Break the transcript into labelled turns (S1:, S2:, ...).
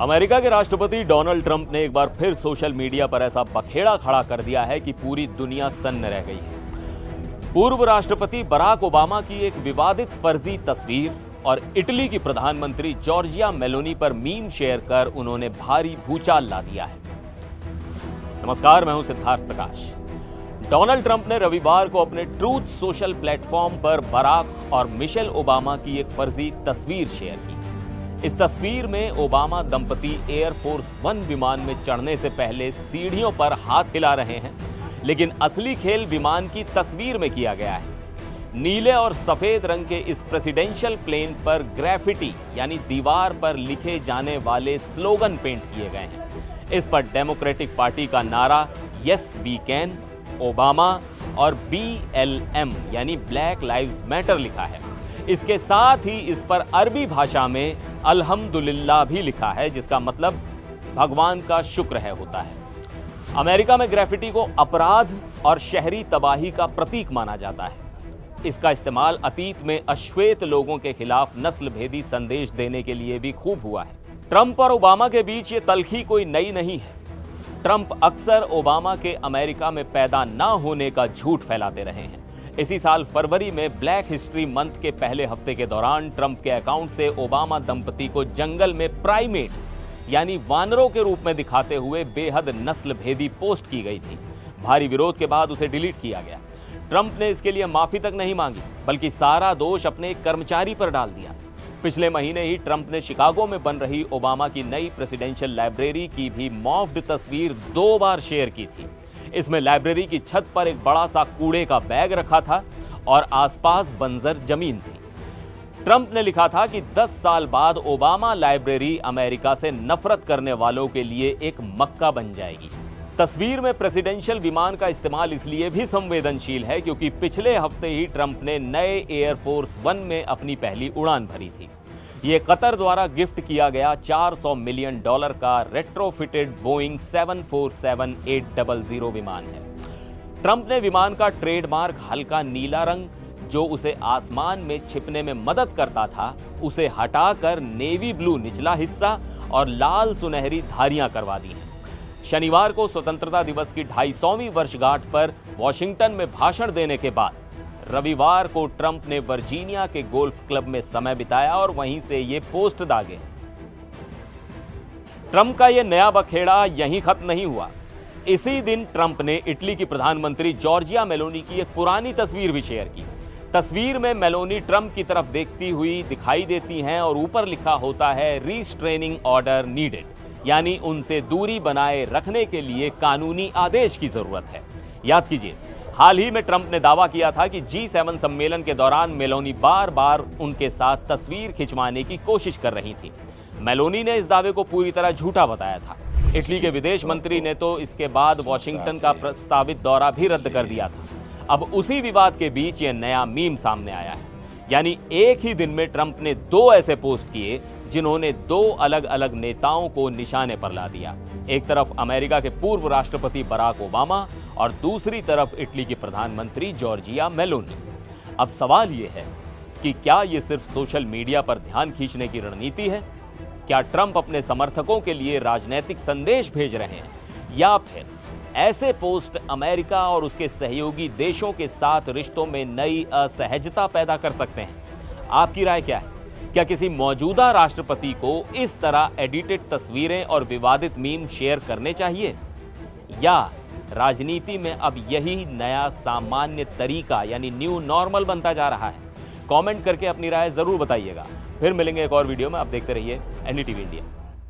S1: America के राष्ट्रपति Donald Trump ने एक बार फिर सोशल मीडिया पर ऐसा बखेड़ा खड़ा कर दिया है कि पूरी दुनिया सन्न रह गई है। पूर्व राष्ट्रपति बराक ओबामा की एक विवादित फर्जी तस्वीर और इटली की प्रधानमंत्री जॉर्जिया मेलोनी पर मीम शेयर कर उन्होंने भारी भूचाल ला दिया है। नमस्कार, मैं हूं सिद्धार्थ प्रकाश। डोनाल्ड ट्रंप ने रविवार को अपने ट्रूथ सोशल प्लेटफॉर्म पर बराक और मिशेल ओबामा की एक फर्जी तस्वीर शेयर की। इस तस्वीर में ओबामा दंपति एयरफोर्स वन विमान में चढ़ने से पहले सीढ़ियों पर हाथ हिला रहे हैं, लेकिन असली खेल विमान की तस्वीर में किया गया है। नीले और सफेद रंग के इस प्रेसिडेंशियल प्लेन पर ग्रेफिटी यानी दीवार पर लिखे जाने वाले स्लोगन पेंट किए गए हैं। इस पर डेमोक्रेटिक पार्टी का नारा यस वी कैन, ओबामा और BLM यानी ब्लैक लाइव्स मैटर लिखा है। इसके साथ ही इस पर अरबी भाषा में अल्हम्दुलिल्लाह भी लिखा है, जिसका मतलब भगवान का शुक्र है होता है। अमेरिका में ग्रेफिटी को अपराध और शहरी तबाही का प्रतीक माना जाता है। इसका इस्तेमाल अतीत में अश्वेत लोगों के खिलाफ नस्ल भेदी संदेश देने के लिए भी खूब हुआ है। ट्रंप और ओबामा के बीच ये तल्खी कोई नई नहीं है। ट्रंप अक्सर ओबामा के अमेरिका में पैदा न होने का झूठ फैलाते रहे हैं। इसी साल फरवरी में ब्लैक हिस्ट्री मंथ के पहले हफ्ते के दौरान ट्रंप के अकाउंट से ओबामा दंपति को जंगल में प्राइमेट्स यानी वानरों के रूप में दिखाते हुए बेहद नस्ल भेदी पोस्ट की गई थी। भारी विरोध के बाद उसे डिलीट किया गया। ट्रंप ने इसके लिए माफी तक नहीं मांगी, बल्कि सारा दोष अपने एक कर्मचारी पर डाल दिया। पिछले महीने ही ट्रंप ने शिकागो में बन रही ओबामा की नई प्रेसिडेंशियल लाइब्रेरी की भी मॉफ्ड तस्वीर 2 बार शेयर की थी। इसमें लाइब्रेरी की छत पर एक बड़ा सा कूड़े का बैग रखा था और आसपास बंजर जमीन थी। ट्रंप ने लिखा था कि 10 साल बाद ओबामा लाइब्रेरी अमेरिका से नफरत करने वालों के लिए एक मक्का बन जाएगी। तस्वीर में प्रेसिडेंशियल विमान का इस्तेमाल इसलिए भी संवेदनशील है क्योंकि पिछले हफ्ते ही ट्रंप ने नए एयरफोर्स वन में अपनी पहली उड़ान भरी थी। ये कतर द्वारा गिफ्ट किया गया $400 मिलियन का रेट्रोफिटेड बोइंग 747-800 विमान है। ट्रंप ने विमान का ट्रेडमार्क हल्का नीला रंग, जो उसे आसमान में छिपने में मदद करता था, उसे हटाकर नेवी ब्लू निचला हिस्सा और लाल सुनहरी धारियां करवा दी हैं। शनिवार को स्वतंत्रता दिवस की 250वीं वर्षगांठ पर वॉशिंगटन में भाषण देने के बाद रविवार को ट्रंप ने वर्जीनिया के गोल्फ क्लब में समय बिताया और वहीं से ये पोस्ट दागे। ट्रंप का ये नया बखेड़ा यहीं खत्म नहीं हुआ। इसी दिन ट्रंप ने इटली की प्रधानमंत्री जॉर्जिया मेलोनी की एक पुरानी तस्वीर भी शेयर की। तस्वीर में मेलोनी ट्रंप की तरफ देखती हुई दिखाई देती हैं और ऊपर लिखा होता है रिस्ट्रेनिंग ऑर्डर नीडेड, यानी उनसे दूरी बनाए रखने के लिए कानूनी आदेश की जरूरत है। याद कीजिए, हाल ही में ट्रंप ने दावा किया था कि G7 सम्मेलन के दौरान मेलोनी बार बार उनके साथ तस्वीर खिंचवाने की कोशिश कर रही थी। मेलोनी ने इस दावे को पूरी तरह झूठा बताया था। इटली के विदेश मंत्री ने तो इसके बाद वॉशिंगटन का प्रस्तावित दौरा भी रद्द कर दिया था। अब उसी विवाद के बीच ये नया मीम सामने आया है। यानी एक ही दिन में ट्रंप ने 2 ऐसे पोस्ट किए जिन्होंने 2 अलग अलग नेताओं को निशाने पर ला दिया। एक तरफ अमेरिका के पूर्व राष्ट्रपति बराक ओबामा और दूसरी तरफ इटली की प्रधानमंत्री जॉर्जिया मेलोनी। अब सवाल यह है कि क्या यह सिर्फ सोशल मीडिया पर ध्यान खींचने की रणनीति है? क्या ट्रंप अपने समर्थकों के लिए राजनीतिक संदेश भेज रहे हैं, या फिर ऐसे पोस्ट अमेरिका और उसके सहयोगी देशों के साथ रिश्तों में नई असहजता पैदा कर सकते हैं? आपकी राय क्या है? क्या किसी मौजूदा राष्ट्रपति को इस तरह एडिटेड तस्वीरें और विवादित मीम शेयर करने चाहिए, या राजनीति में अब यही नया सामान्य तरीका यानी न्यू नॉर्मल बनता जा रहा है? कमेंट करके अपनी राय जरूर बताइएगा। फिर मिलेंगे एक और वीडियो में। आप देखते रहिए NDTV इंडिया।